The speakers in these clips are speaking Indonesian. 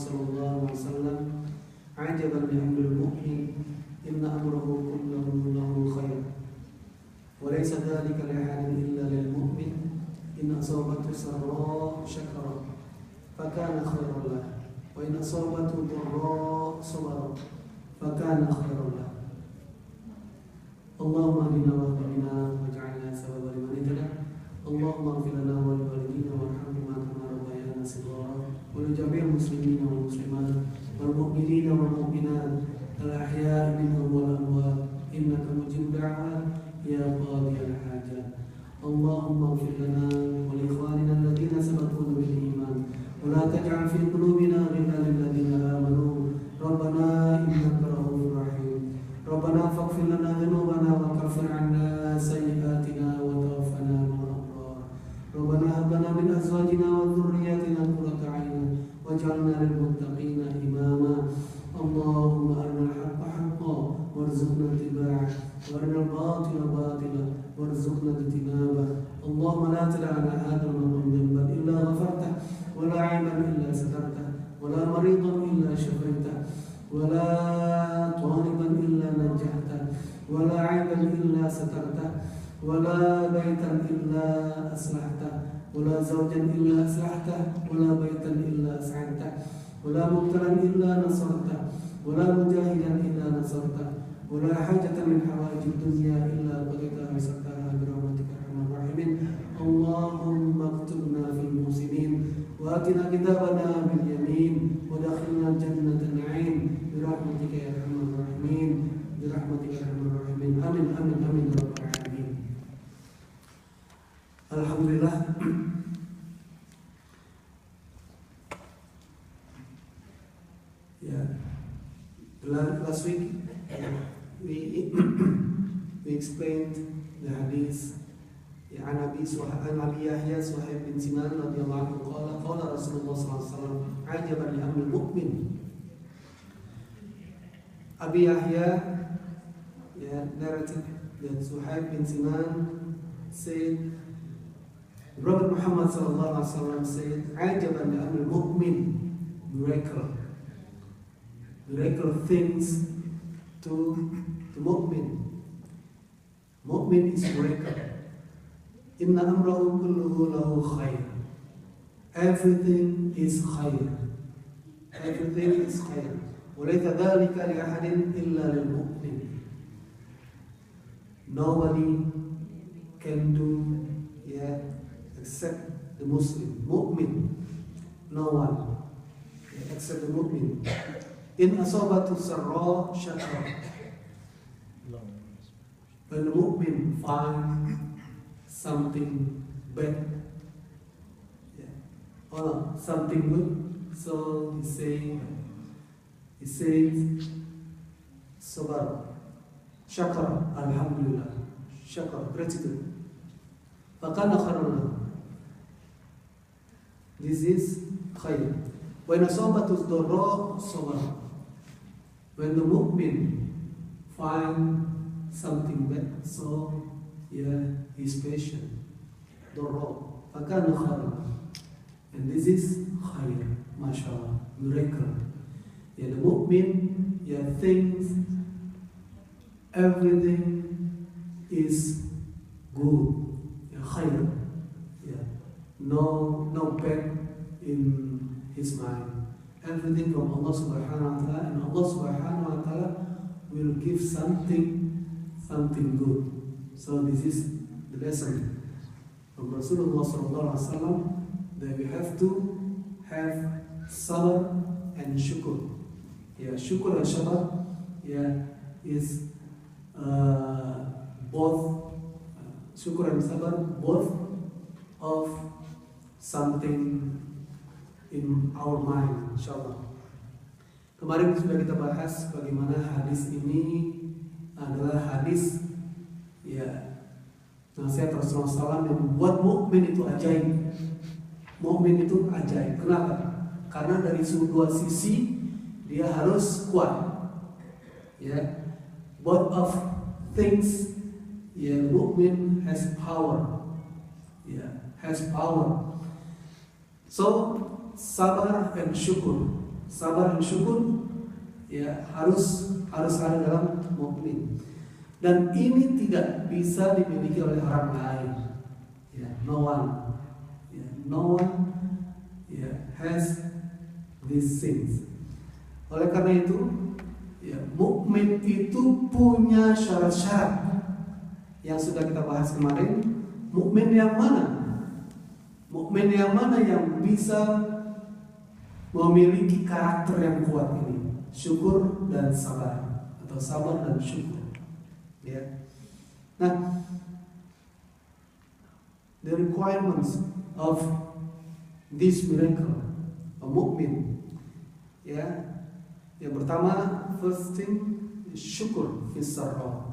sallallahu alaihi wasallam, "Ajaban li amril mu'min, inna amrahu kulluhu lahu khair. Wa laysa dhalika li ahadin illa lil mu'min, in asabathu sarra syakara, fakana khairan lahu. Wa in asabathu dharra sabara, fakana khairan lahu. Allahumma hdina wa hdina waj'alna sababan liman ihtada. Allahumma ighfir lana wa li walidina warhamhuma kama rabbayana shighara. Wa li jami'il muslimina wal muslimat wal mu'minina wal mu'minat al-ahya'i minhum wal amwat, innaka mujib da'wat ya qadiyal hajat. Allahumma ighfir lana wa li ikhwanina alladhina sabaquna bil iman wa la taj'al fi qulubina ghillan lil ladzina amanu. Rabbana innaka ra'ufur rahim. Rabbana faghfir lana dhunubana wa kaffir 'anna sayyi'atina wa tawaffana ma'al abrar. Rabbana hab lana min azwajina wa dhurriyyatina qurrata 'ayun waj'alna lil muttaqina imama. Allahumma arina al-haqqa haqqan warzuqna ittiba'ah wa arina al-batila batilan warzuqna ijtinabah. Allahumma la tada' lana hadha al-maqam dhanban illa ghafartah wa la 'ayban illa satartah wa la maridan illa shafaitah wa la taliban illa najjahta wa la 'ayban illa satarta wa la baitan illa aslahta wa la zawjan illa aslahta wa la baitan illa as'adta wa la mubtalan illa nasarta wa la mujahidan illa nasarta wa la hajatan min hawaijid dunya illa qadaita wasaqtaha bi rahmatika arhamar rahimin. Allahumma aktubna fil muslimin wa atina kitabana bil yamin wa dakhilna jannatan na'im birahmatika ya arhamar rahimin, birahmatika ya arhamar rahimin. Amin amin amin ya rabbal alamin. Alhamdulillah, last week we explained the hadith عن أبي يحيى سهيل بن سنان رضي الله عنه قال رسول الله صلى الله عليه وسلم عجبا لأمر المؤمن. Abi Yahya narrated that Suhaib bin Sinan said, Prophet Muhammad sallallahu alaihi wasallam said, "Ajaban li amri mu'min," miracle things to the mu'min. Mu'min is miracle. Inna amrahu kulluhu lahu khair. Everything is khair. Everything is khair. وَلَيْسَ ذَلِكَ لِأَحَدٍ إِلَّا لِلْمُؤْمِنِ. Nobody can do except the Muslim. Mu'min. No one except the Mu'min. In asabatu sarra shakra. When the Mu'min finds something bad or something good, so he says, sabar, shakar, alhamdulillah, shakar, gratitude. Fakana khairun. This is khair. When asabatu dharra sabar. When the mu'min find something bad, so he's patient. Dharra. Fakana khairun. And this is khair, mashallah, miracle. The mu'min, thinks everything is good, khair. No bad in his mind. Everything from Allah subhanahu wa ta'ala, and Allah subhanahu wa ta'ala will give something good. So this is the lesson from Rasulullah sallallahu alaihi wasallam, that we have to have sabr and shukr. Shukr and sabr is both shukr and sabr, both of something in our mind, insyaAllah. Kemarin sudah kita bahas bagaimana hadis ini adalah hadis nasihat Rasulullah SAW yang membuat mukmin itu ajaib. Mukmin itu ajaib. Kenapa? Karena dari dua sisi dia harus kuat. Both of things, mukmin has power. Has power. So sabar and syukur. sabar dan syukur ya harus ada dalam mukmin. Dan ini tidak bisa dimiliki oleh orang lain. Ya, no one has these things. Oleh karena itu, ya, mukmin itu punya syarat-syarat yang sudah kita bahas kemarin. Mukmin yang mana? Mukmin yang mana yang bisa memiliki karakter yang kuat ini? Syukur dan sabar, atau sabar dan syukur. Ya. Nah, the requirements of this miracle, a mukmin, ya, yang pertama, first thing, syukur fisarra.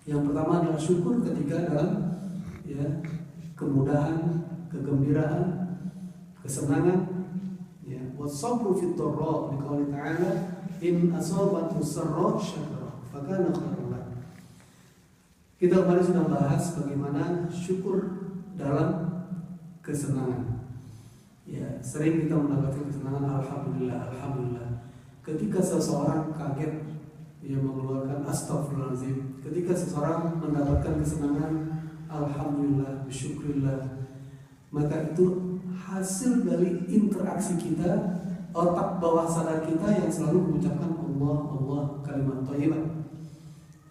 Yang pertama adalah syukur ketika dalam ya kemudahan, kegembiraan, kesenangan. Ya, wasabru fit dharra, liqouli ta'ala, in asabatu sarra syakara fakana khairan lahu. Kita kemarin sudah bahas bagaimana syukur dalam kesenangan. Ya, sering kita mendapatkan kesenangan, alhamdulillah, alhamdulillah. Ketika seseorang kaget, ia mengeluarkan astagfirullahaladzim. Ketika seseorang mendapatkan kesenangan, alhamdulillah, bersyukurillah. Maka itu hasil dari interaksi kita, otak bawah sadar kita yang selalu mengucapkan Allah, Allah, kalimat thayyibah.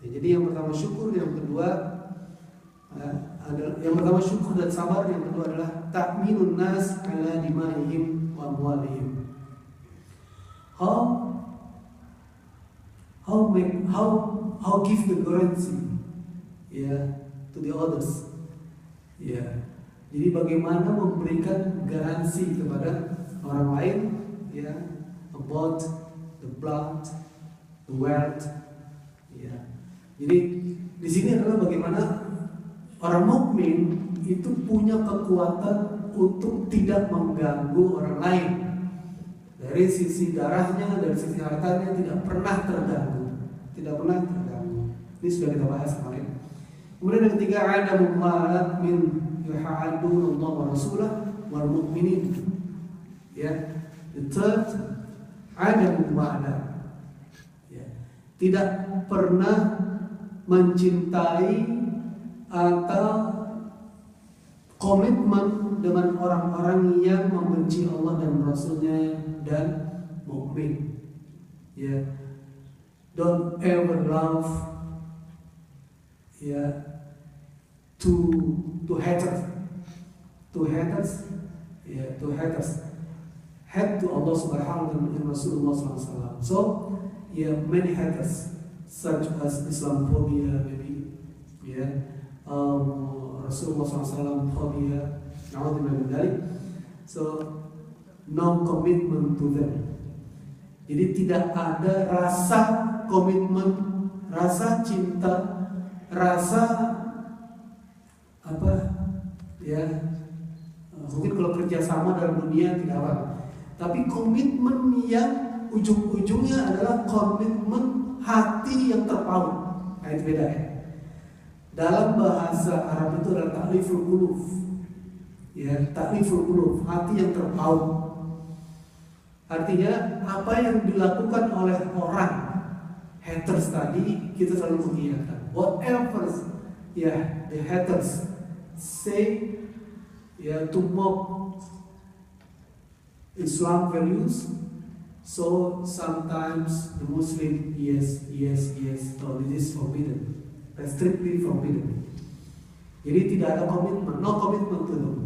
Ya, jadi yang pertama syukur, yang kedua adalah yang pertama syukur dan sabar, yang kedua adalah ta'minun nas ala dima'ihim wa amwalihim. How give the guarantee to the others. Jadi bagaimana memberikan garansi kepada orang lain about the blood, the wealth. Jadi di sini adalah bagaimana orang mukmin itu punya kekuatan untuk tidak mengganggu orang lain. Dari sisi darahnya, dari sisi hartanya tidak pernah terganggu. Ini sudah kita bahas kemarin. Kemudian yang ketiga, ada mu'alat min yuha'adun Allah wa rasulah wal mu'minin. The third, ada mu'alat. Tidak pernah mencintai atau komitmen dengan orang-orang yang membenci Allah dan Rasulnya dan mukmin. Don't ever love to haters. Hate to Allah subhanahu wa ta'ala and Rasulullah sallallahu alaihi wasallam. So many haters such as Islamophobia, maybe, Rasulullah SAW phobia, na'udzubillah min dzalik. So no commitment to them. Jadi tidak ada rasa komitmen, rasa cinta, rasa mungkin kalau kerjasama dalam dunia tidak apa, tapi komitmen yang ujung-ujungnya adalah komitmen hati yang terpaut. Nah, itu beda ya. Dalam bahasa Arab itu adalah ta'liful qulub. Ta'liful qulub, hati yang terpaut. Artinya apa yang dilakukan oleh orang haters tadi kita selalu mengiyakan. Whatever the haters say to mock Islam values. So sometimes the Muslim, yes, no, this is forbidden, strictly forbidden. Jadi tidak ada komitmen, no commitment to them.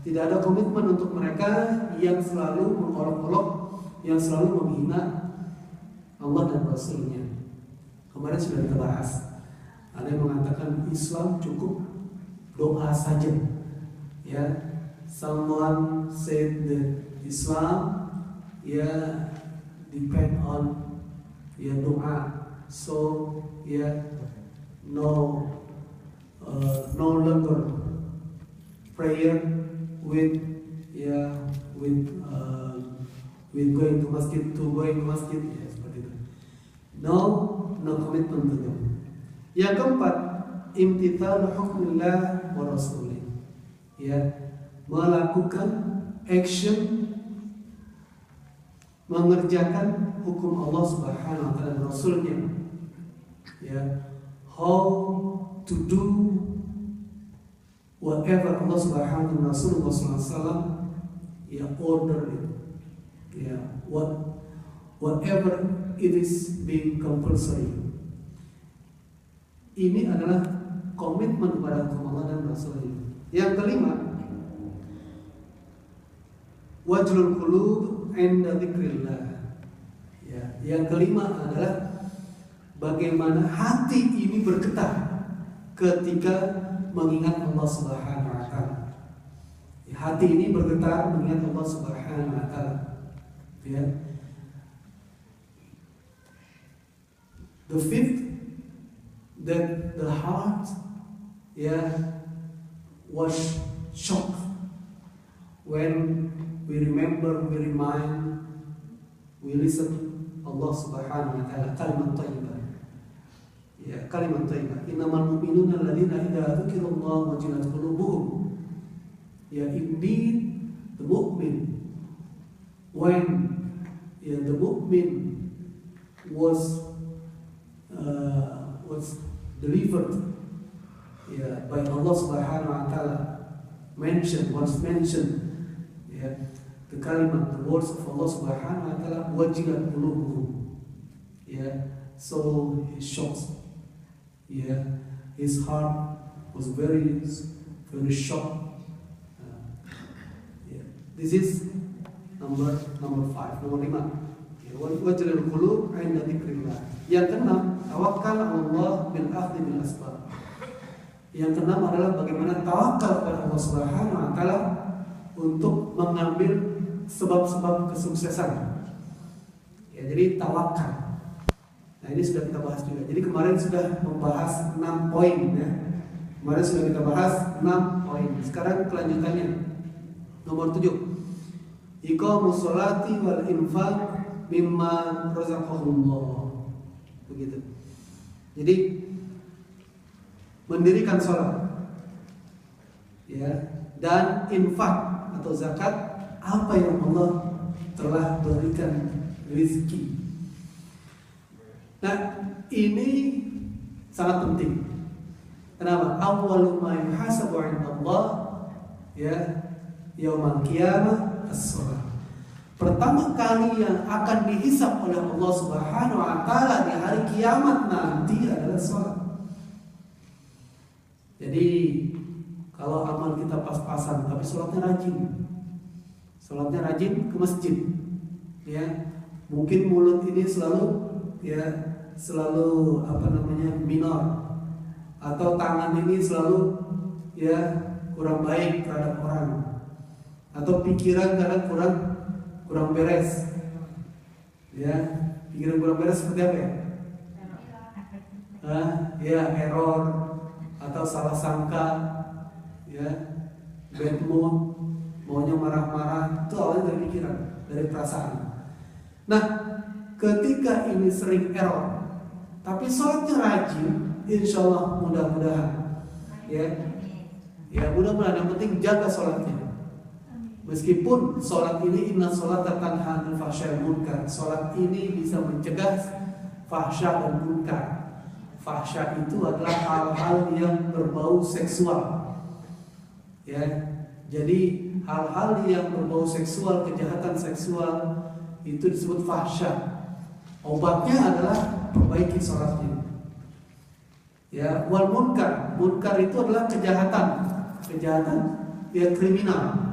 Tidak ada komitmen untuk mereka yang selalu mengolok-olok, yang selalu menghina Allah dan Rasulnya. Kemarin sudah kita bahas. Ada yang mengatakan Islam cukup doa saja. Someone said that Islam depend on doa. So no longer prayer with going to masjid seperti itu. No commitment to them. Yang keempat, imtithal hukmillah wa rasulih. Melakukan action mengerjakan hukum Allah Subhanahu wa taala dan Rasulnya. Ya, how to do whatever Allah Subhanahu wa taala Rasulullah SAW ya order it. Ya, whatever it is being compulsory. Ini adalah komitmen kepada hukum Allah dan Rasulnya. Yang kelima, wajlul qulub 'inda dzikrillah. Ya, yang kelima adalah bagaimana hati ini bergetar ketika mengingat Allah Subhanahu wa taala. Ya, hati ini bergetar mengingat Allah Subhanahu wa taala. Ya. The fifth, that the heart was shocked when we remember, we remind, we listen Allah Subhanahu wa taala kalimat thayyibah. Ya, kalimat thayyibah. Innamal mu'minuna alladzina idza dzukirallahu wajilat qulubuhum. Ya, indeed the mu'min, when the mu'min was delivered by Allah Subhanahu wa taala, once mentioned the kalimat, the words of Allah Subhanahu wa taala, wajilat qulubuhum. So he shocked. His heart was very shocked. This is number 5. Nomor 5. Wajilat qulub 'inda dzikrillah. Yang keenam, tawakkal 'ala Allah bil akhdhi bil asbab. Yang keenam adalah bagaimana tawakal kepada Allah Subhanahu wa taala untuk mengambil sebab-sebab kesuksesan. Ya, jadi tawakal. Nah, ini sudah kita bahas juga. Jadi kemarin sudah membahas 6 poin ya. Kemarin sudah kita bahas 6 poin. Sekarang kelanjutannya. Nomor 7. Iqamus sholati wal infaq mimma razaqahullah. Begitu. Jadi mendirikan sholat, ya, dan infak atau zakat apa yang Allah telah berikan rezeki. Nah, ini sangat penting. Kenapa? Awwalu ma yuhasabu 'inda Allah yaumul qiyamah as-shalah. Pertama kali yang akan dihisab oleh Allah Subhanahu wa taala di hari kiamat nanti adalah salat. Jadi kalau amal kita pas-pasan tapi salatnya rajin ke masjid, ya, mungkin mulut ini selalu minor, atau tangan ini selalu kurang baik terhadap orang, atau pikiran kadang kurang beres, pikiran kurang beres seperti apa ya? Error atau salah sangka, bad mood, maunya marah-marah, itu awalnya dari pikiran, dari perasaan. Nah, ketika ini sering error, tapi sholatnya rajin, insya Allah mudah-mudahan, mudah-mudahan yang penting jaga sholatnya. Meskipun sholat ini inna sholata tanha 'anil fahsya'i wal munkar, sholat ini bisa mencegah fahsya dan munkar. Fahsya itu adalah hal-hal yang berbau seksual. Jadi hal-hal yang berbau seksual, kejahatan seksual itu disebut fahsya. Obatnya adalah perbaiki sholatnya. Wal munkar, munkar itu adalah kejahatan kriminal.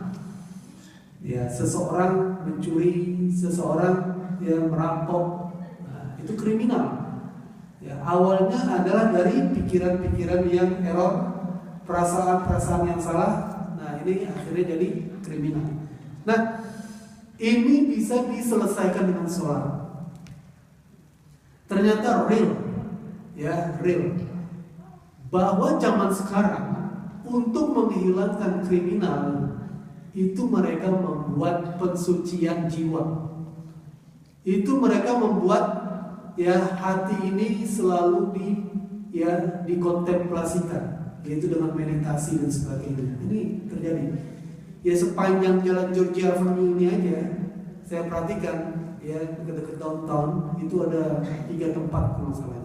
Seseorang mencuri, seseorang merampok, itu kriminal. Awalnya adalah dari pikiran-pikiran yang error, perasaan-perasaan yang salah. Nah, ini akhirnya jadi kriminal. Nah, ini bisa diselesaikan dengan sholat. Ternyata real, bahwa zaman sekarang untuk menghilangkan kriminal itu mereka membuat pensucian jiwa. Itu mereka membuat hati ini selalu dikontemplasikan, yaitu dengan meditasi dan sebagainya. Ini terjadi. Sepanjang jalan Georgia Avenue ini aja saya perhatikan ya dekat-dekat downtown itu ada 3 tempat kalau salah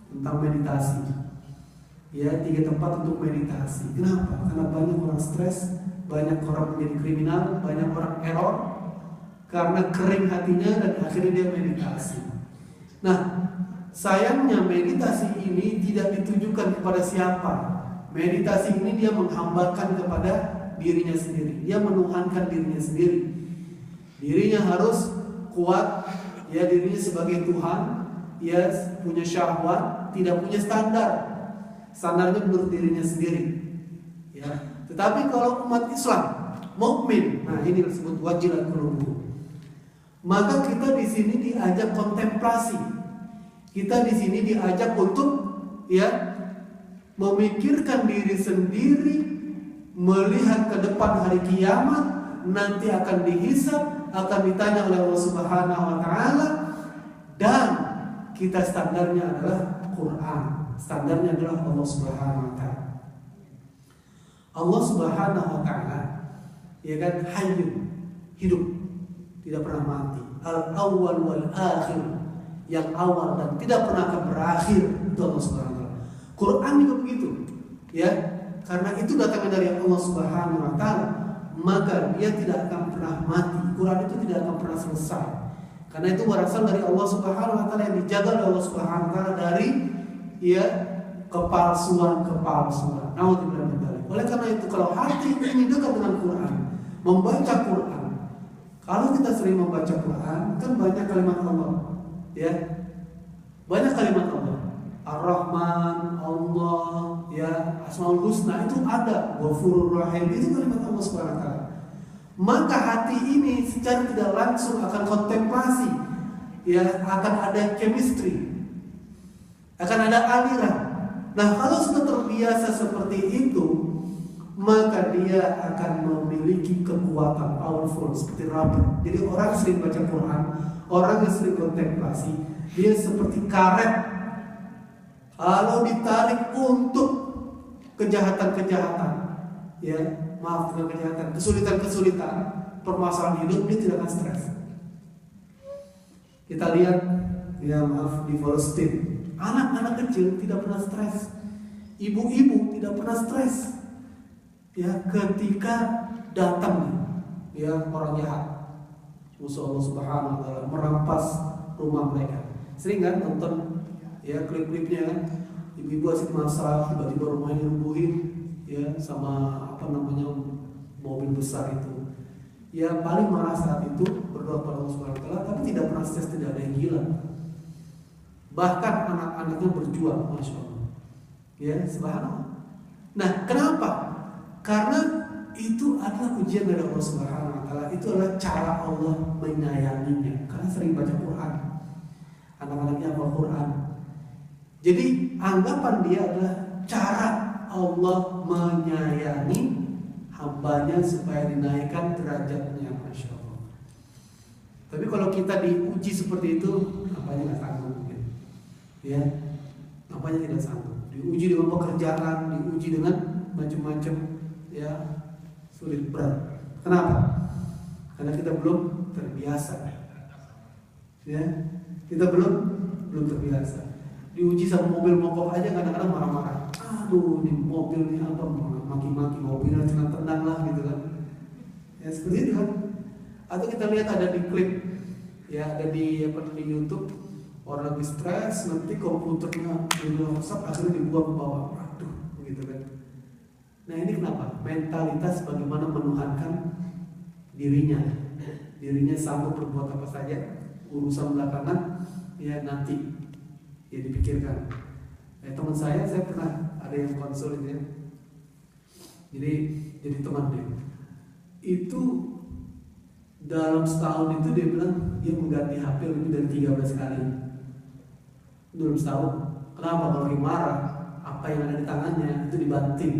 tentang meditasi. Ya, 3 tempat untuk meditasi. Kenapa? Karena banyak orang stres, banyak orang menjadi kriminal, banyak orang error karena kering hatinya dan akhirnya dia meditasi. Nah, sayangnya meditasi ini tidak ditujukan kepada siapa. Meditasi ini dia menghambakan kepada dirinya sendiri. Dia menuhankan dirinya sendiri. Dirinya harus kuat, ya dirinya sebagai Tuhan, ya punya syahwat, tidak punya standar. Standarnya menurut dirinya sendiri. Ya. Tetapi kalau umat Islam, mukmin, nah ini disebut wajilat qulubuhum. Maka kita di sini diajak kontemplasi. Kita di sini diajak untuk ya memikirkan diri sendiri, melihat ke depan hari kiamat, nanti akan dihisab, akan ditanya oleh Allah Subhanahu wa taala, dan kita standarnya adalah Quran. Standarnya adalah Allah Subhanahu wa taala. Allah Subhanahu wa taala ya kan hayyun, hidup, tidak pernah mati. Al-awwal wal akhir, yang awal dan tidak pernah akan berakhir, itu Allah Subhanahu wa taala. Quran juga begitu. Ya, karena itu datangnya dari Allah Subhanahu wa taala, maka dia tidak akan pernah mati. Quran itu tidak akan pernah selesai. Karena itu berasal dari Allah Subhanahu wa taala, yang dijaga oleh Allah Subhanahu wa taala dari ya kepalsuan. Naudzubillah min dzalik. Oleh karena itu kalau hati ini dekat dengan Quran, membaca Quran, kalau kita sering membaca Quran, kan banyak kalimat Allah, ya banyak kalimat Allah, Ar-Rahman, Allah, ya Asmaul Husna itu ada, Ghafurur Rahim itu kalimat Allah Subhanahu wa taala. Maka hati ini secara tidak langsung akan kontemplasi, ya akan ada chemistry, akan ada aliran. Nah, kalau sudah terbiasa seperti itu, maka dia akan memiliki kekuatan powerful seperti rubber. Jadi orang sering baca Quran, orang yang sering kontemplasi, dia seperti karet. Kalau ditarik untuk kejahatan-kejahatan, ya maaf bukan kejahatan, kesulitan-kesulitan, permasalahan hidup, dia tidak akan stres. Kita lihat, ya maaf di Palestina. Anak-anak kecil tidak pernah stres, ibu-ibu tidak pernah stres, ya ketika datang ya orang jahat, musuh Allah Subhanahu wa taala merampas rumah mereka. Sering kan nonton ya klip-klipnya kan, ibu-ibu asik masak, tiba-tiba rumahnya dirubuhin ya sama apa namanya mobil besar itu. Ya paling marah saat itu, berdoa kepada Allah Subhanahu wa taala, tapi tidak pernah stres, tidak ada yang gila. Bahkan anak-anaknya berjuang, masya Allah. Ya, subhanallah. Nah, kenapa? Karena itu adalah ujian dari Allah Subhanahu wa taala. Itu adalah cara Allah menyayanginya. Karena sering baca Quran, anak-anaknya hafal Quran. Jadi anggapan dia adalah cara Allah menyayangi hambanya supaya dinaikkan derajatnya, masya Allah. Tapi kalau kita diuji seperti itu, apanya nggak sanggup? Ya, apanya tidak sanggup. Diuji dengan pekerjaan, diuji dengan macam-macam, ya sulit berat. Kenapa? Karena kita belum terbiasa. Ya, kita belum terbiasa. Diuji sama mobil mogok aja kadang-kadang marah-marah. Aduh, ini mobil ini apa? Maki-maki mobilnya, tenang lah gitu kan. Ya seperti itu kan. Atau kita lihat ada di klip, ya ada di YouTube. Orang lagi stres, nanti komputernya rusak, akhirnya dibuang ke bawah. Aduh, begitu kan. Nah ini kenapa? Mentalitas bagaimana menuhankan dirinya. Dirinya sanggup berbuat apa saja. Urusan belakangan, ya nanti ya dipikirkan. Teman saya pernah ada yang konsul ya. Jadi teman dia. Itu dalam setahun itu dia bilang dia mengganti HP lebih dari 13 kali. Dalam setahun. Kenapa? Kalau lagi marah, apa yang ada di tangannya itu dibanting.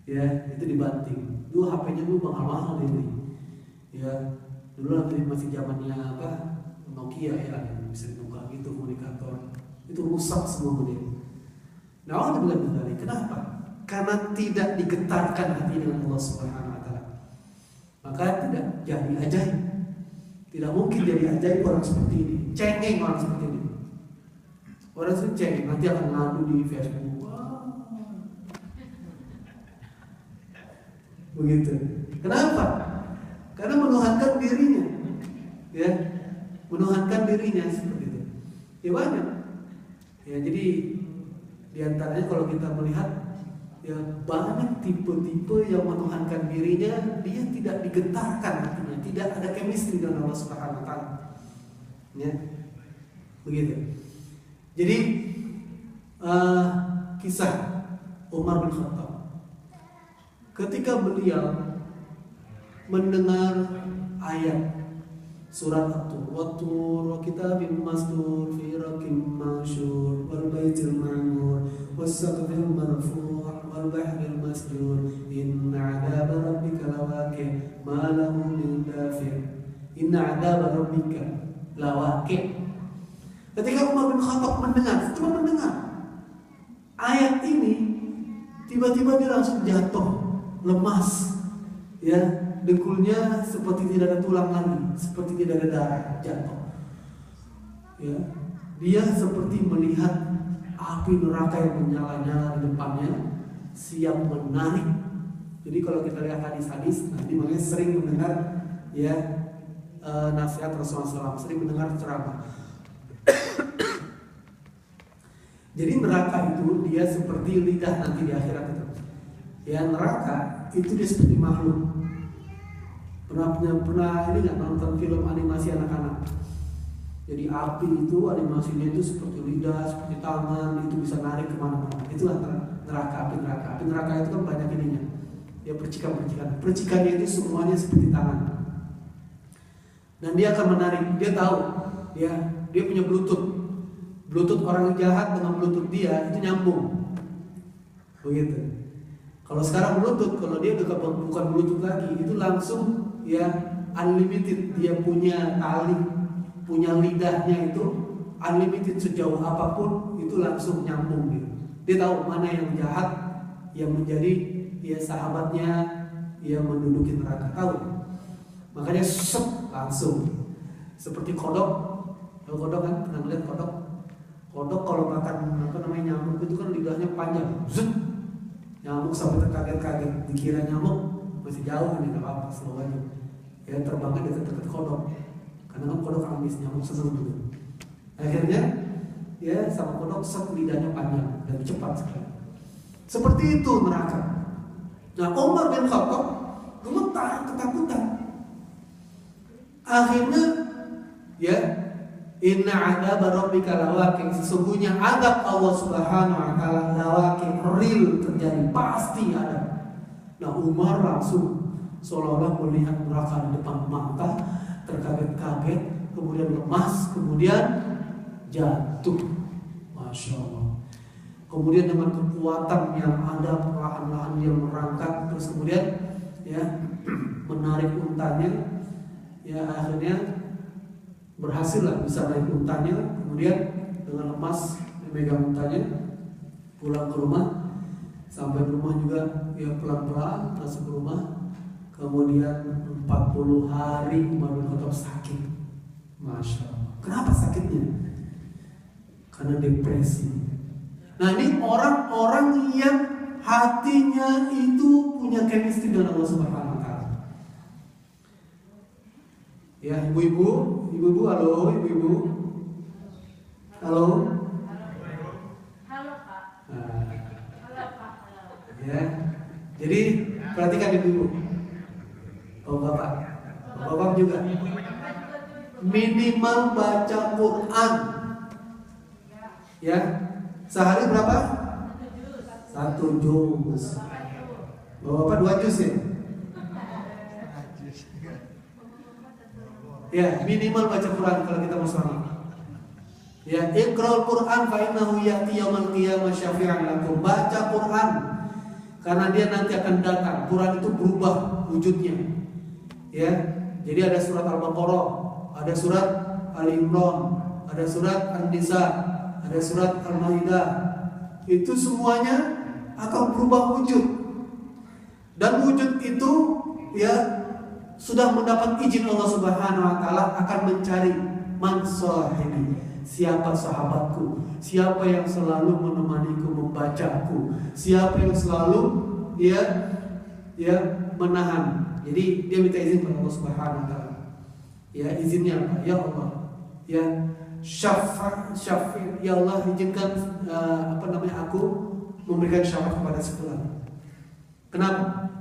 Ya, itu dibanting. Dulu HP-nya dulu mahal-mahal ini. Ya, dulu masih zamannya apa? Nokia ya, yang bisa dibuka gitu komunikator. Itu rusak semua dia. Nah, Allah bilang kembali, kenapa? Karena tidak digetarkan hati dengan Allah Subhanahu wa taala. Maka tidak jadi ajaib. Tidak mungkin jadi ajaib orang seperti ini. Cengeng orang seperti ini. Orang itu cengeng, nanti akan ngadu di Facebook. Begitu. Kenapa? Karena menuhankan dirinya. Ya, menuhankan dirinya seperti itu. Ya banyak. Ya jadi diantaranya kalau kita melihat ya banyak tipe-tipe yang menuhankan dirinya, dia tidak digetarkan hatinya, tidak ada chemistry dengan Allah Subhanahu wa taala. Ya. Begitu. Jadi kisah Umar bin Khattab ketika beliau mendengar ayat surat At-Tur, wa kitabim mastur fi raqim mansyur wal baitil ma'mur was saqfil marfu' wal bahril masjur inna 'adaba rabbika lawaqi' ma lahu min dafi' inna 'adaba rabbika lawaqi'. Ketika Umar bin Khattab cuma mendengar ayat ini, tiba-tiba dia langsung jatuh, lemas, ya, dengkulnya seperti tidak ada tulang lagi, seperti tidak ada darah, jatuh. Ya, dia seperti melihat api neraka yang menyala-nyala di depannya, siap menarik. Jadi kalau kita lihat hadis-hadis, nanti makanya sering mendengar ya nasihat Rasulullah SAW, sering mendengar ceramah. Jadi neraka itu dia seperti lidah nanti di akhirat itu. Ya neraka itu dia seperti makhluk. Pernah ini nggak nonton film animasi anak-anak? Jadi api itu animasinya itu seperti lidah, seperti tangan, itu bisa narik kemana-mana. Itulah neraka, api neraka. Api neraka itu kan banyak ininya. Ya percikan-percikan. Percikannya itu semuanya seperti tangan. Dan dia akan menarik. Dia tahu, ya dia punya Bluetooth. Bluetooth orang jahat dengan Bluetooth dia itu nyambung. Begitu. Kalau sekarang Bluetooth, kalau dia bukan Bluetooth lagi, itu langsung ya unlimited. Dia punya tali, punya lidahnya itu unlimited, sejauh apapun itu langsung nyambung gitu. Dia tahu mana yang jahat, yang menjadi ya sahabatnya, yang menduduki neraka, tahu. Makanya langsung seperti kodok. Kalau kodok kan pernah lihat kodok? Kodok kalau makan nyamuk itu kan lidahnya panjang, nyamuk sampai terkaget-kaget, dikira nyamuk masih jauh ini, nggak apa-apa, slow aja. Ya terbangnya dekat-dekat kodok, karena kan kodok amis, nyamuk senang juga. Akhirnya ya sama kodok lidahnya panjang dan cepat sekali. Seperti itu neraka. Nah Umar bin Khattab gemetar ketakutan. Akhirnya ya inna 'adaba rabbika lawaqi', sesungguhnya azab Allah Subhanahu wa taala lawaqi', real, terjadi, pasti ada. Nah Umar langsung seolah-olah melihat neraka di depan mata, terkaget-kaget, kemudian lemas, kemudian jatuh. Masya Allah. Kemudian dengan kekuatan yang ada, perlahan-lahan dia merangkak, terus kemudian ya menarik untanya, ya akhirnya berhasil lah bisa naik untanya, kemudian dengan lemas memegang untanya pulang ke rumah. Sampai ke rumah juga ya pelan-pelan masuk ke rumah. Kemudian 40 hari Umar bin Khattab sakit. Masya Allah. Kenapa sakitnya? Karena depresi. Nah ini orang-orang yang hatinya itu punya chemistry dengan Allah Subhanahu wa taala. Ya ibu-ibu, halo ibu-ibu. Halo. Halo Pak. Halo Pak. Ya. Jadi perhatikan ibu-ibu. Oh bapak juga. Minimal baca Quran. Ya. Sehari berapa? 1 juz. Bapak 2 juz ya? Ya, minimal baca Quran kalau kita mau selamat. Ya, iqra'ul Quran fa innahu ya'ti yaumal qiyamah syafi'an lakum. Baca Quran karena dia nanti akan datang. Quran itu berubah wujudnya. Ya. Jadi ada surat Al-Baqarah, ada surat Al-Imran, ada surat An-Nisa, ada surat Al-Maidah. Itu semuanya akan berubah wujud. Dan wujud itu ya sudah mendapat izin Allah Subhanahu wa taala akan mencari man sahibi, siapa sahabatku, siapa yang selalu menemaniku membacaku, siapa yang selalu menahan. Jadi dia minta izin kepada Allah Subhanahu wa taala. Ya, izinnya apa? Ya Allah, ya syafi' ya Allah, izinkan aku memberikan syafaat kepada sefulan. Kenapa?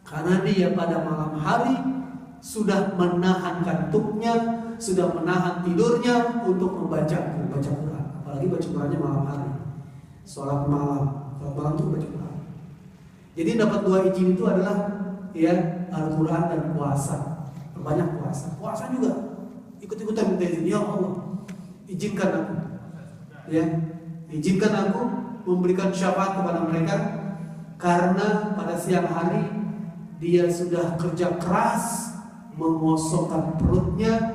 Karena dia pada malam hari sudah menahan kantuknya, sudah menahan tidurnya untuk baca Quran. Apalagi baca Qurannya malam hari. Sholat malam itu baca Quran. Jadi dapat dua izin itu adalah Al-Quran dan puasa. Perbanyak puasa. Puasa juga ikut-ikutan minta izin. Ya Allah, izinkan aku. Izinkan aku memberikan syafaat kepada mereka, karena pada siang hari dia sudah kerja keras mengosongkan perutnya,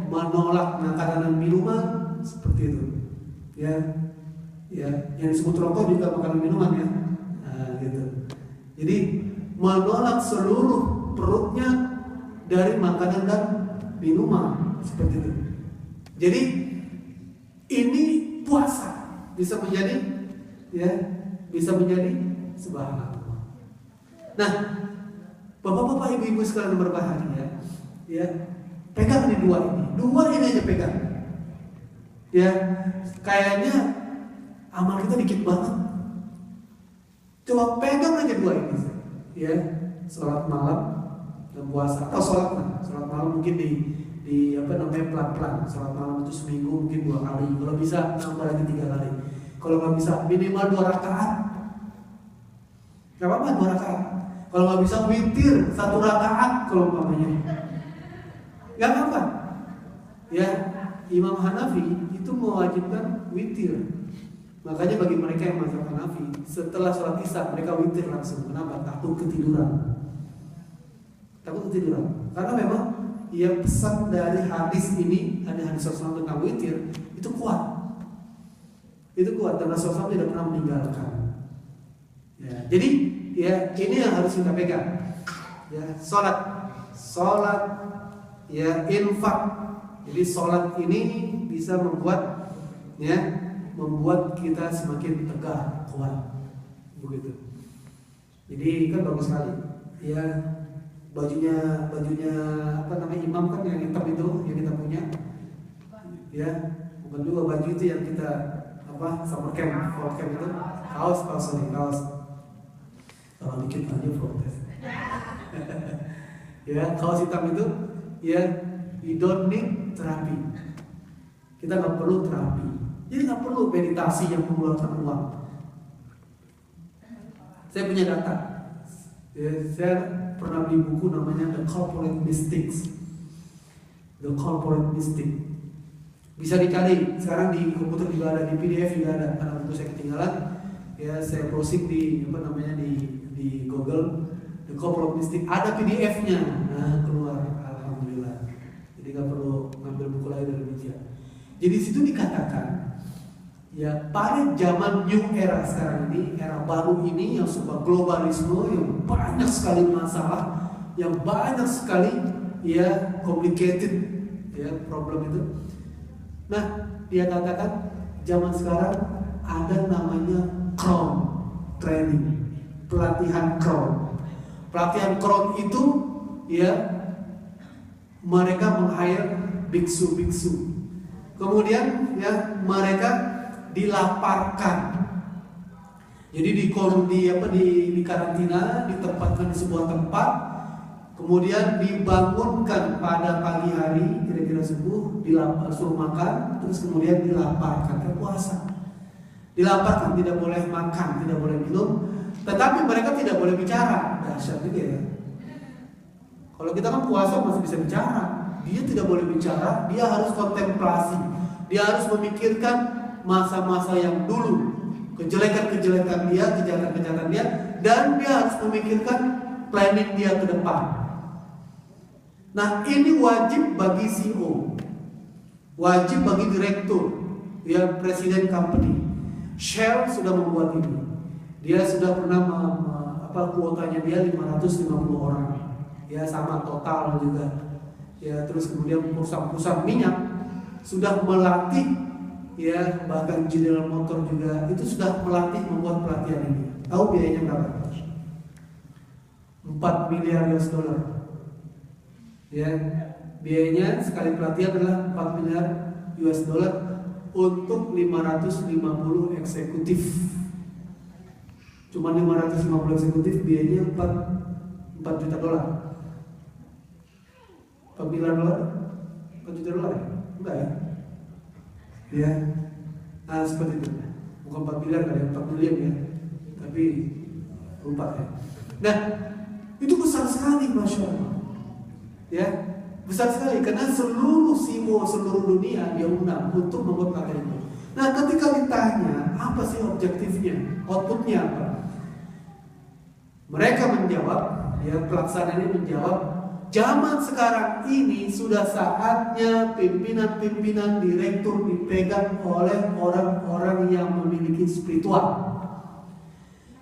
menolak makanan dan minuman seperti itu. Yang disebut rokok juga makanan minuman gitu. Jadi menolak seluruh perutnya dari makanan dan minuman seperti itu. Jadi ini puasa bisa menjadi subhanallah. Nah, bapak-bapak, ibu-ibu sekalian berbahagia, pegang nih dua ini aja pegang. Kayaknya amal kita dikit banget. Coba pegang aja dua ini, sholat malam dan puasa, atau sholat malam mungkin di pelan-pelan. Sholat malam itu seminggu mungkin 2 kali, kalau bisa nambah lagi 3 kali. Kalau nggak bisa minimal 2 rakaat. Gak apa-apa 2 rakaat. Kalau nggak bisa witir 1 rakaat kalau umpamanya. Gak apa-apa. Imam Hanafi itu mewajibkan witir. Makanya bagi mereka yang mazhab Hanafi, setelah sholat isya mereka witir langsung. Kenapa? Takut ketiduran. Karena memang pesan dari hadis ini, hadis Rasulullah tentang witir itu kuat. Dan Rasulullah tidak pernah meninggalkan. Jadi ini yang harus kita pegang. Sholat, infak. Jadi sholat ini bisa membuat kita semakin tegar, kuat, begitu. Jadi kan bagus sekali. Bajunya imam kan yang hitam itu yang kita punya. Bukan juga baju itu yang kita summer camp, fall camp itu, kaos. Kalau dikit aja protes. Kaos hitam itu, we don't need terapi. Kita nggak perlu terapi. Jadi nggak perlu meditasi yang mengeluarkan uang. Saya punya data. Saya pernah beli buku namanya The Corporate Mystics. The Corporate Mystic. Bisa dicari sekarang di komputer juga ada, di PDF juga ada. Karena buku saya ketinggalan, saya browsing di Google. The Corporate Mystic ada PDF-nya. Nah, keluar, alhamdulillah. Jadi nggak perlu ngambil buku lain dari media. Jadi situ dikatakan, pada zaman new era sekarang ini, era baru ini yang serba globalisme, yang banyak sekali masalah, yang banyak sekali complicated problem itu. Nah, dia katakan zaman sekarang ada namanya crown training, pelatihan crown. Pelatihan crown itu mereka meng-hire biksu-biksu. Kemudian mereka dilaparkan. Jadi di karantina, ditempatkan di sebuah tempat, kemudian dibangunkan pada pagi hari, kira-kira subuh, suruh makan, terus kemudian dilaparkan ke puasa. Dilaparkan, tidak boleh makan, tidak boleh minum, tetapi mereka tidak boleh bicara. Dahsyat juga ya. Kalau kita kan puasa masih bisa bicara, dia tidak boleh bicara, dia harus kontemplasi, dia harus memikirkan masa-masa yang dulu, kejelekan-kejelekan dia, kejahatan-kejahatan dia, dan dia harus memikirkan planning dia ke depan. Nah, ini wajib bagi CEO, wajib bagi direktur, presiden company. Shell sudah membuat ini. Dia sudah pernah kuotanya dia 550 orang. ya sama Total juga. Ya, terus kemudian perusahaan-perusahaan minyak sudah melatih, ya bahkan General Motor juga itu sudah melatih membuat pelatihan ini. Tahu biayanya berapa? 4 miliar US dollar. Ya, biayanya sekali pelatihan adalah 4 miliar US dollar untuk 550 eksekutif. Cuma 550 eksekutif biayanya 4 juta dolar. 4 miliar dolar? 4 juta dolar ya? Enggak ya? Ya, nah seperti itu. Bukan 4 miliar kali ya, 4 miliar ya. Tapi 4 ya. Nah, itu besar sekali, Masya Allah. Ya, besar sekali karena seluruh CEO seluruh dunia dia undang untuk membuat pelatihan itu. Nah, ketika ditanya apa sih objektifnya, outputnya apa? Mereka menjawab, ya pelaksananya menjawab, zaman sekarang ini sudah saatnya pimpinan-pimpinan direktur dipegang oleh orang-orang yang memiliki spiritual.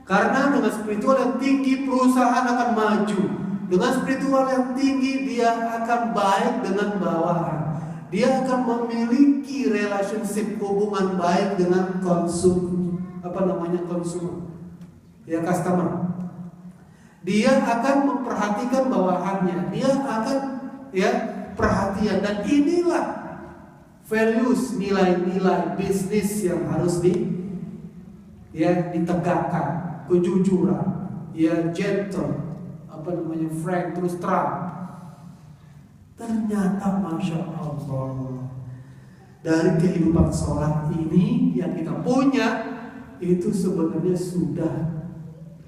Karena dengan spiritual yang tinggi perusahaan akan maju. Dengan spiritual yang tinggi dia akan baik dengan bawahan. Dia akan memiliki relationship hubungan baik dengan konsumer. Ya, customer. Dia akan memperhatikan bawahannya. Dia akan perhatian, dan inilah values, nilai-nilai bisnis yang harus ditegakkan. Kejujuran, gentle, frank, terus terang. Ternyata Masya Allah, dari kehidupan sholat ini yang kita punya itu sebenarnya sudah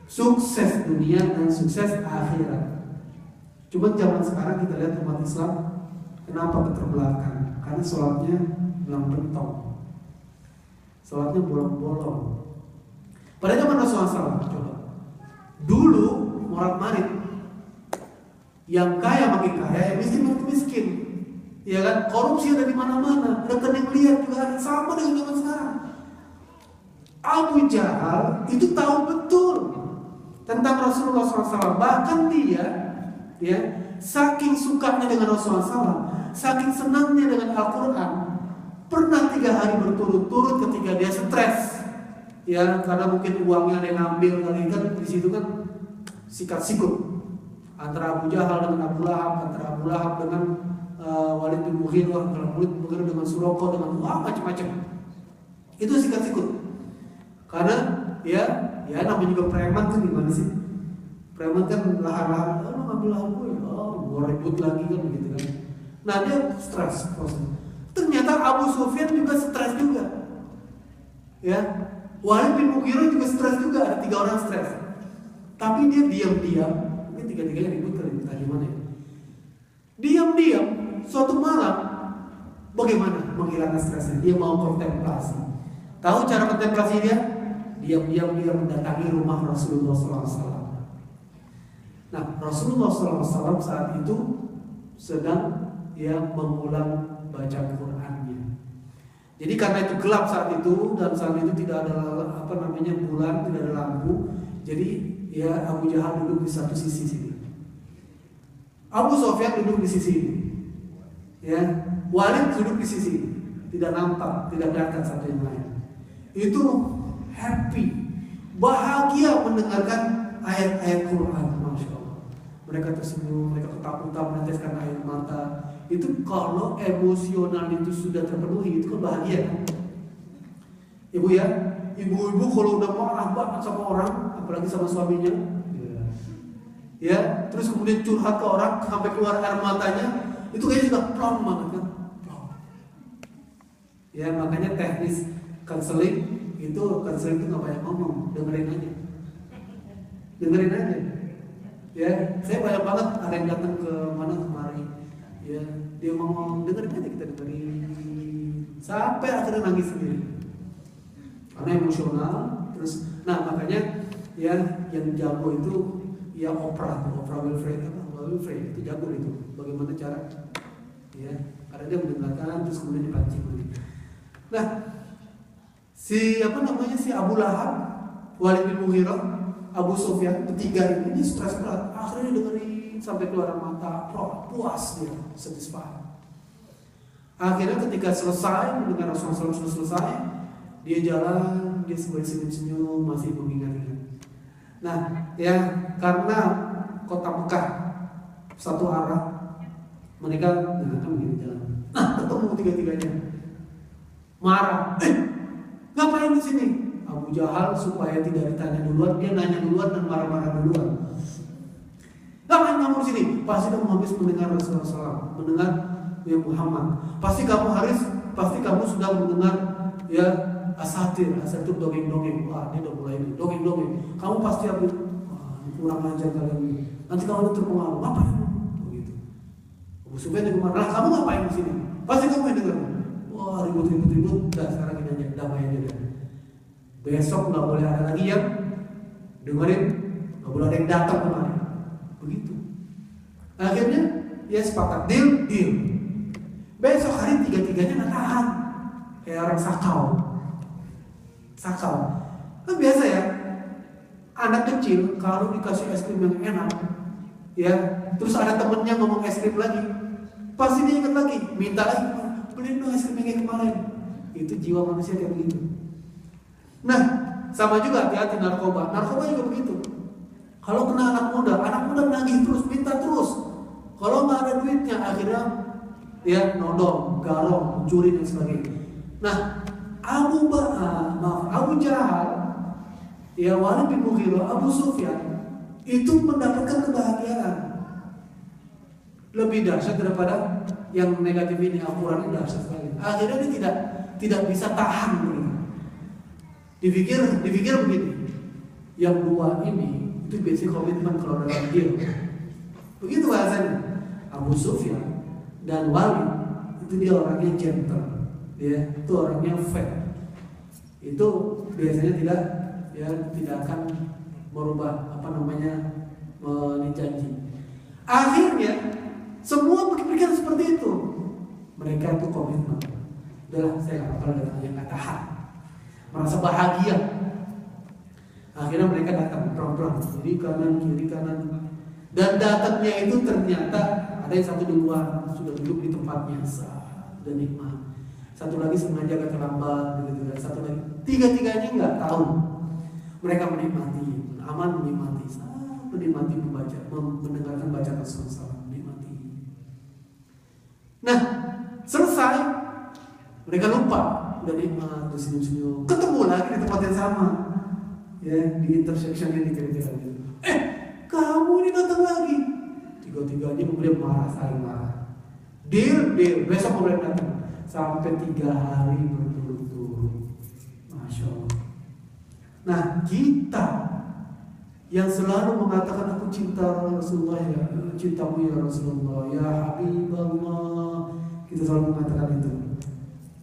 sukses dunia dan sukses akhirat. Cuma zaman sekarang kita lihat umat Islam kenapa keterbelakang? Karena sholatnya belang bentong, sholatnya bolong-bolong. Pada zaman Rasulullah SAW, coba dulu morat-marit, yang kaya makin kaya, yang miskin makin miskin, ya kan? Korupsi ada di mana-mana, rekening liar juga sama dengan zaman sekarang. Abu Jahal itu tahu betul tentang Rasulullah SAW. Bahkan dia, saking sukanya dengan Rasulullah SAW, saking senangnya dengan Al-Quran, pernah 3 hari berturut-turut ketika dia stres, karena mungkin uangnya ada yang ngambil kali kan, di situ kan sikat-sikut antara Abu Jahal dengan Abu Lahab, antara Abu Lahab dengan Walid bin Mughirah, antara Walid bin Mughirah dengan Suraqah, dengan macam-macam. Itu sikat-sikut. Karena namanya juga preman kan gimana sih? Preman kan lahan-lahan, lo ngambil lahan gue, mau ribut lagi kan begitu kan. Nah dia stres. Ternyata Abu Sufyan juga stres juga. Walid bin Mughirah juga stres juga, ada 3 orang stres. Tapi dia diam-diam, mungkin 3-3 ribut kali gimana ya? Diam-diam, suatu malam, bagaimana menghilangkan stresnya? Dia mau kontemplasi. Tahu cara kontemplasi dia? Diam-diam dia mendatangi rumah Rasulullah SAW. Nah, Rasulullah SAW saat itu sedang mengulang baca Qurannya. Jadi karena itu gelap saat itu, dan saat itu tidak ada bulan, tidak ada lampu. Jadi Abu Jahal duduk di satu sisi sini, Abu Sufyan duduk di sisi ini, Walid duduk di sisi ini. Tidak nampak, tidak kelihatan satu yang lain. Itu happy, bahagia mendengarkan ayat-ayat Quran, Masya Allah. Mereka tersenyum, mereka ketakutan, meneteskan air mata. Itu kalau emosional itu sudah terpenuhi, itu kan bahagia kan? Ibu-ibu kalau udah marah banget sama orang, apalagi sama suaminya, terus kemudian curhat ke orang sampai keluar air matanya, itu kayaknya sudah plong banget kan? Makanya teknis counseling itu nggak banyak ngomong, dengerin aja. Saya banyak banget ada yang datang ke mana kemari, dia ngomong, dengerin aja, kita dengerin sampai akhirnya nangis sendiri karena emosional. Terus, makanya yang jago itu Oprah Winfrey itu jago itu, bagaimana cara, karena dia mendengarkan terus kemudian dipancing lagi. Nah, si Abu Lahab, Walid bin Mughirah, Abu Sufyan, 3 ini stres berat. Akhirnya dengerin sampai keluar mata, puas dia, satisfied. Akhirnya ketika selesai mendengar Rasulullah SAW selesai, dia jalan, dia senyum-senyum, masih mengingat-ingat. Nah, ya karena kota Mekah satu arah, mereka kan begini jalan. Nah, ketemu tiga-tiganya, marah. Ngapain di sini? Abu Jahal supaya tidak ditanya duluan, dia nanya duluan dan marah-marah duluan. Ngapain kamu di sini? Pasti kamu habis mendengar Rasulullah SAW, mendengar ya Muhammad. Pasti kamu sudah mendengar ya asatir dongeng-dongeng. Wah, ini udah mulai dongeng-dongeng. Kamu pasti habis kurang ajar kalian ini. Nanti kamu terpengaruh. Ngapain? Begitu. Abu Sufyan juga marah. Kamu ngapain di sini? Pasti kamu yang dengar. Wah, ribut. Udah sekarang kita aja damai aja. Besok nggak boleh ada lagi yang dengerin, nggak boleh ada yang datang kemari. Begitu. Akhirnya ya sepakat deal. Besok hari tiga-tiganya nggak tahan, kayak orang sakau. Kan biasa ya, anak kecil kalau dikasih es krim yang enak, ya terus ada temennya ngomong es krim lagi, pasti dia ingat lagi, minta lagi, beliin dong es krim yang kayak kemarin. Itu jiwa manusia kayak begitu. Nah, sama juga hati-hati narkoba juga begitu. Kalau kena anak muda nagih terus, minta terus. Kalau nggak ada duitnya, akhirnya ya nodong, garong, mencuri dan sebagainya. Nah, Abu Jahal, ya Walid bin Mughirah, Abu Sufyan itu mendapatkan kebahagiaan lebih dahsyat daripada yang negatif ini. Al-Quran ini dahsyat sekali. Akhirnya dia tidak bisa tahan begitu. Dipikir begini, yang dua ini itu basic komitmen kalau dalam deal. Begitu bahasanya. Abu Sufyan dan Walid itu dia orangnya gentle, ya itu orangnya fair. Itu biasanya tidak akan merubah janji. Akhirnya semua berpikir seperti itu. Mereka itu komitmen. Udahlah, saya nggak apa-apa yang nggak tahan. Merasa bahagia. Akhirnya mereka datang pelan-pelan, kiri kanan, dan datangnya itu ternyata ada yang satu di luar sudah duduk di tempatnya dan nikmat. Satu lagi sengaja agak terlambat, begitu. Satu lagi, tiga-tiganya nggak tahu. Mereka menikmati, menikmati mendengarkan bacaan Rasulullah SAW, menikmati. Nah, selesai, mereka lupa. Udah nikmat, udah senyum-senyum, ketemu lagi di tempat yang sama, ya di intersection ini kira-kira gitu. Kamu ini datang lagi. Tiga-tiganya kemudian saling marah. Deal, besok kemudian datang. Sampai 3 hari berturut-turut. Masya Allah. Nah, kita yang selalu mengatakan aku cinta Rasulullah, ya cintamu ya Rasulullah, ya Habibullah, kita selalu mengatakan itu.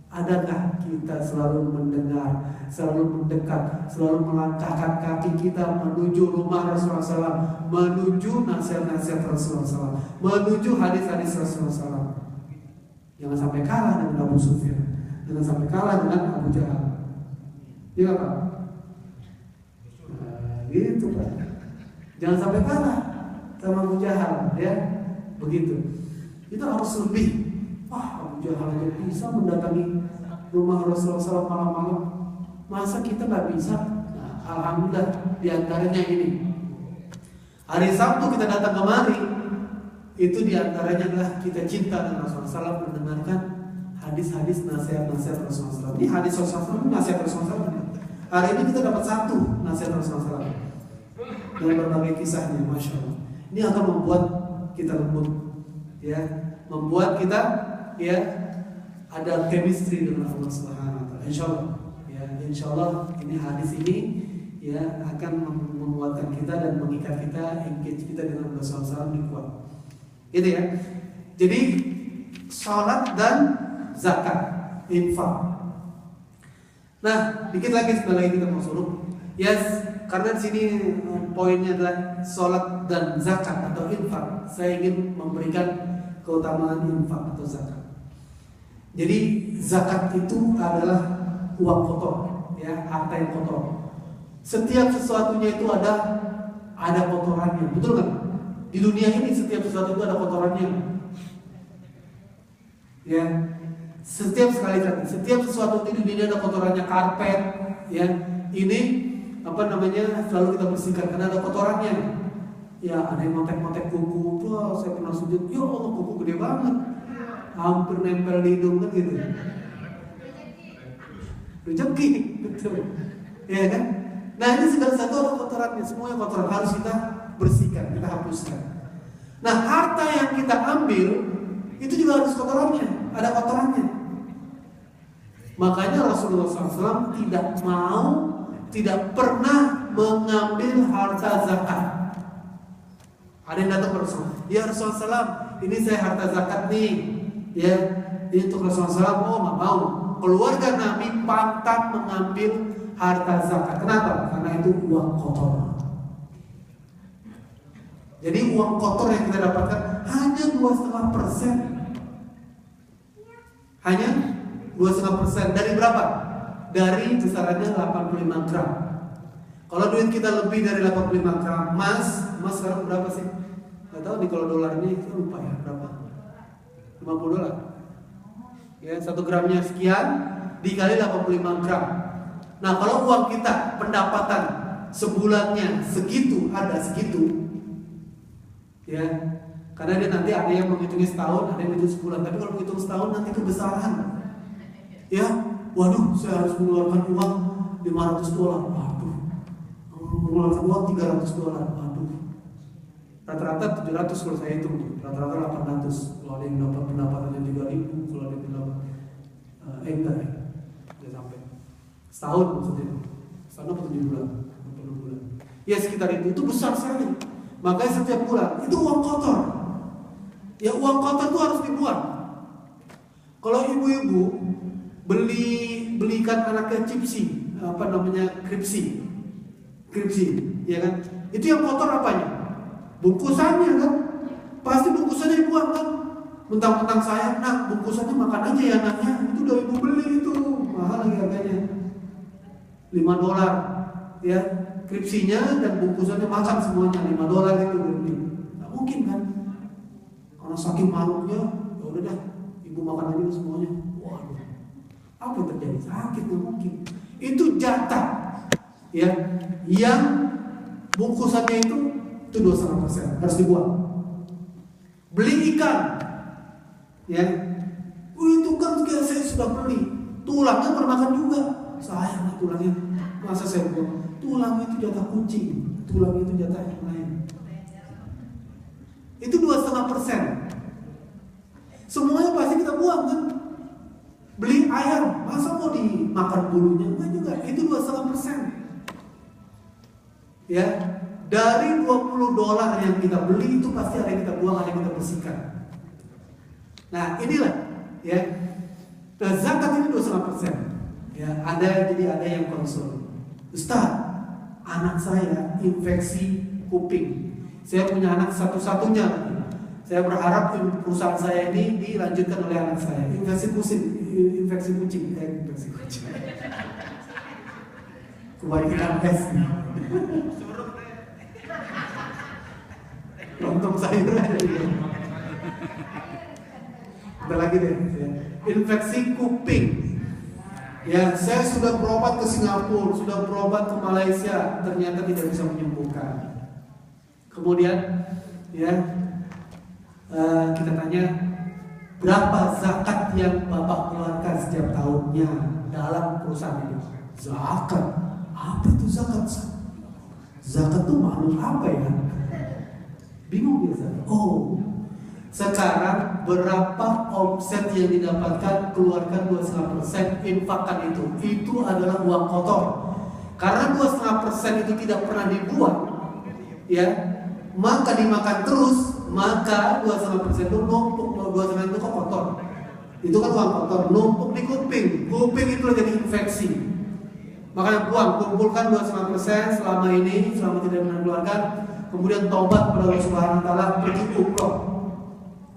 Adakah kita selalu mendengar, selalu mendekat, selalu melangkahkan kaki kita menuju rumah Rasulullah SAW, menuju nasihat-nasihat Rasulullah SAW, menuju hadis-hadis Rasulullah SAW? Jangan sampai kalah dengan Abu Sufyan, jangan sampai kalah dengan Abu Jahal. Iya Pak? Gitu Pak. Jangan sampai kalah sama Abu Jahal, ya begitu. Itu harus lebih. Wah, Abu Jahal aja bisa mendatangi rumah Rasulullah SAW malam-malam. Masa kita nggak bisa? Nah, alhamdulillah diantaranya ini. Hari Sabtu kita datang kemari, itu diantaranya adalah kita cinta dengan Rasulullah SAW, mendengarkan hadis-hadis nasihat-nasihat Rasulullah SAW. Ini hadis Rasulullah SAW, nasihat Rasulullah SAW. Hari ini kita dapat 1 nasihat Rasulullah SAW dengan berbagai kisahnya, Masya Allah. Ini akan membuat kita lembut, ya, membuat kita ya ada chemistry dengan Allah Subhanahu wa taala. Insyaallah. Ya, insyaallah ini hadis ini ya akan menguatkan kita dan mengikat kita, engage kita dengan Rasulullah SAW kuat. Gitu ya. Jadi salat dan zakat, infak. Nah, dikit lagi sebentar lagi kita mau suruh. Yes, karena di sini poinnya adalah salat dan zakat atau infak. Saya ingin memberikan keutamaan infak atau zakat. Jadi zakat itu adalah uang kotor, ya, harta yang kotor. Setiap sesuatunya itu ada kotorannya, betul kan? Di dunia ini setiap sesuatu itu ada kotorannya. Ya, setiap sesuatu di dunia ini ada kotorannya. Karpet, ya, ini selalu kita bersihkan karena ada kotorannya. Ya, ada yang motek-motek kuku. Wah, saya pernah sujud, ya Allah, kuku gede banget, hampir nempel di hidung kan gitu. Rezeki, betul. Ya kan? Nah, ini segala satu ada kotorannya, semuanya kotoran harus kita bersihkan, kita hapuskan. Nah, harta yang kita ambil itu juga harus kotorannya, ada kotorannya. Makanya Rasulullah SAW tidak pernah mengambil harta zakat. Ada yang datang ke Rasulullah, ya Rasulullah SAW, ini saya harta zakat nih, ya, ini untuk Rasulullah SAW. Oh, nggak mau. Keluarga Nabi pantang mengambil harta zakat. Kenapa? Karena itu uang kotor. Jadi uang kotor yang kita dapatkan hanya 2,5%. Hanya 2,5%. Dari berapa? Dari besarannya 85 gram. Kalau duit kita lebih dari 85 gram, emas sekarang berapa sih? Gak tahu nih, kalau dolar ini saya lupa ya berapa. $50. Ya, 1 gramnya sekian dikali 85 gram. Nah, kalau uang kita pendapatan sebulannya segitu, ada segitu, ya, karena dia nanti ada yang menghitungnya setahun, ada yang menghitung sebulan. Tapi kalau menghitung setahun nanti kebesaran, ya, waduh, saya harus mengeluarkan uang $500, waduh, mengeluarkan uang $300, waduh, rata-rata 700 kalau saya hitung, rata-rata 800. Kalau ada yang dapat pendapatannya 3.000, kalau ada yang pendapat enggak ya, udah sampai setahun maksudnya, setahun atau 7 bulan, 6 bulan, ya sekitar itu besar sekali. Makanya setiap bulan itu uang kotor. Ya, uang kotor itu harus dibuang. Kalau ibu-ibu belikan anaknya kripsi, ya kan? Itu yang kotor apanya? Bungkusannya kan? Pasti bungkusannya dibuang kan? Mentang-mentang saya, nah bungkusannya makan aja ya anaknya. Itu udah ibu beli itu, mahal lagi harganya, $5, ya. Kripsinya dan bungkusannya makan semuanya $5 itu beli. Nggak mungkin kan? Karena saking malunya, ya udah dah, ibu makan aja semuanya. Waduh, apa yang terjadi? Sakit, nggak mungkin. Itu jatah, ya, yang bungkusannya itu 2,5% harus dibuang. Beli ikan, ya, itu kan saya sudah beli, tulangnya pernah makan juga, sayang tulangnya, masa saya buang? Tulang itu jatah kucing, tulang itu jatah yang lain. Itu 2,5%. Semuanya pasti kita buang kan? Beli ayam, masa mau dimakan bulunya? Enggak juga, itu 2,5%. Ya, dari $20 yang kita beli itu pasti ada yang kita buang, ada yang kita bersihkan. Nah, inilah, ya. Nah, zakat ini 2,5%. Ya, ada yang konsol. Ustaz, anak saya infeksi kuping. Saya punya anak satu-satunya. Saya berharap perusahaan saya ini dilanjutkan oleh anak saya. Infeksi kucing. Kebanyakan es. Lontong sayur aja gitu. Ada lagi deh. Infeksi kuping. Ya, saya sudah berobat ke Singapura, sudah berobat ke Malaysia, ternyata tidak bisa menyembuhkan. Kemudian, ya, kita tanya, berapa zakat yang Bapak keluarkan setiap tahunnya dalam perusahaan ini? Zakat? Apa itu zakat? Zakat itu makhluk apa ya? Bingung dia. Oh, sekarang berapa omset yang didapatkan, keluarkan 2,5%, infakkan itu. Itu adalah uang kotor. Karena 2,5% itu tidak pernah dibuang, ya, maka dimakan terus, maka 2,5% itu numpuk, 2,5% itu kotor. Itu kan uang kotor, numpuk di kuping. Kuping itu jadi infeksi. Makanya buang, kumpulkan 2,5% selama ini, selama tidak pernah keluarkan. Kemudian tobat kepada Allah Subhanahu Wa Taala, pergi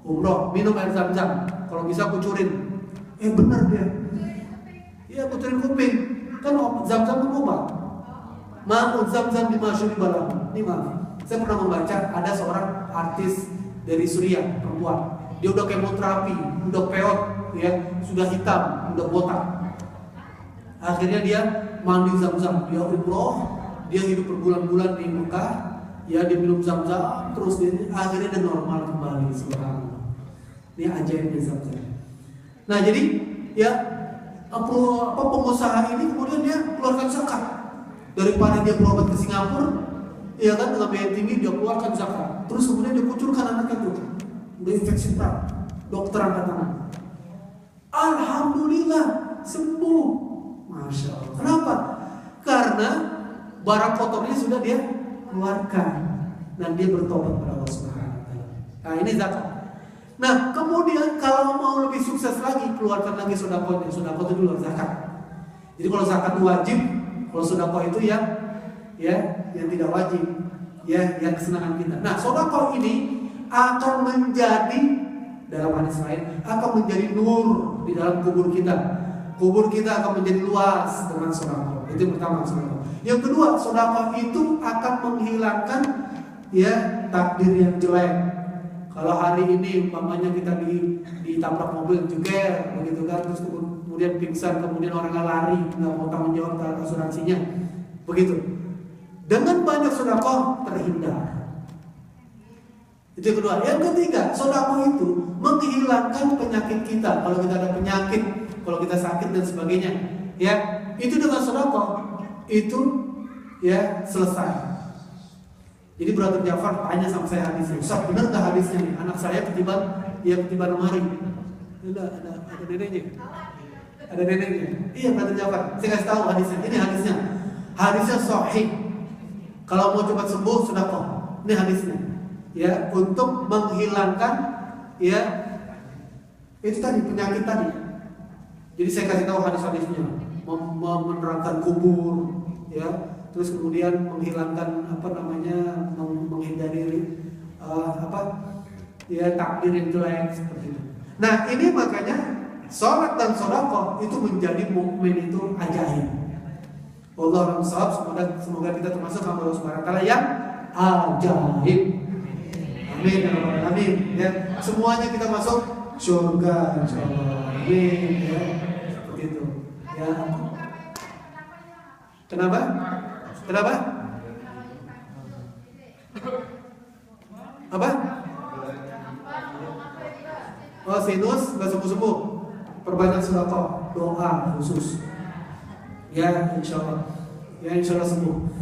umroh, minum air zam-zam. Kalau bisa kucurin. Benar dia. Iya, kucurin kuping. Kan zam-zam itu obat. Ma'un zam-zam dimasyuri balam. Ini maaf. Saya pernah membaca ada seorang artis dari Suriah, perempuan. Dia udah kemoterapi, udah peot, ya, sudah hitam, udah botak. Akhirnya dia mandi Zam-Zam, dia umroh, dia hidup berbulan-bulan di Mekah, ya, dia minum Zam-Zam, terus akhirnya dia normal kembali. Subhanallah. Ini ajaibnya Zam-Zam. Nah, jadi ya pengusaha ini kemudian dia keluarkan zakat. Daripada dia berobat ke Singapura, ya kan, dengan biaya tinggi, dia keluarkan zakat. Terus kemudian dia kucurkan anaknya tuh, udah infeksi berat, dokter angkat tangan. Alhamdulillah sembuh, masya Allah. Kenapa? Karena barang kotornya sudah dia keluarkan dan dia bertobat kepada Allah Subhanahu wa taala. Nah, ini zakat. Nah, kemudian kalau mau lebih sukses lagi, keluarkan lagi sedekahnya. Sedekah itu dulu zakat. Jadi kalau zakat itu wajib, kalau sedekah itu yang tidak wajib, ya, yang kesenangan kita. Nah, sedekah ini akan menjadi, dalam hadis lain, akan menjadi nur di dalam kubur kita. Kubur kita akan menjadi luas dengan sedekah. Itu yang pertama, sedekah. Yang kedua, sedekah itu akan menghilangkan, ya, takdir yang jelek. Kalau hari ini umpamanya kita ditabrak mobil juga, begitu kan, terus kemudian pingsan, kemudian orangnya lari, nggak mau tanggung jawab asuransinya, begitu. Dengan banyak sedekah terhindar. Itu yang kedua. Yang ketiga, sedekah itu menghilangkan penyakit kita. Kalau kita ada penyakit, kalau kita sakit dan sebagainya, ya, itu dengan sedekah itu, ya, selesai. Jadi Brother Jafar tanya sama saya hadisnya, Ustaz, benar nggak hadisnya nih? Anak saya ketiban lemari. Ada neneknya. Ada neneknya. Iya, Brother Jafar. Saya kasih tahu hadisnya. Ini hadisnya. Hadisnya sahih. Kalau mau cepat sembuh, sedekah. Ini hadisnya. Ya, untuk menghilangkan, ya, itu tadi, penyakit tadi. Jadi saya kasih tahu hadis-hadisnya. Menerangkan kubur, ya. Terus kemudian menghilangkan menghindari takdir yang jelek seperti itu. Nah, ini makanya sholat dan sedekah itu menjadi mukmin itu ajaib. Wallahu a'lam. Semoga kita termasuk hamba Allah Subhanahu wa taala yang ajaib. Amin ya rabbal alamin. Ya, semuanya kita masuk surga insyaallah. Amin ya. Seperti itu. Ya. Kenapa? Apa? Oh, sinus nggak sembuh-sembuh. Perbanyak sedekah, doa khusus. Ya, insyaallah. Ya, insyaallah sembuh.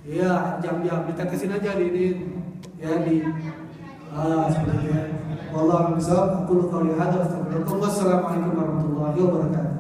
Ya, jam-jam ditetesin aja di seperti itu. Wallahu a'lam bishawab. Aku qouli hadza, astagfirullah. Wassalamualaikum warahmatullahi wabarakatuh.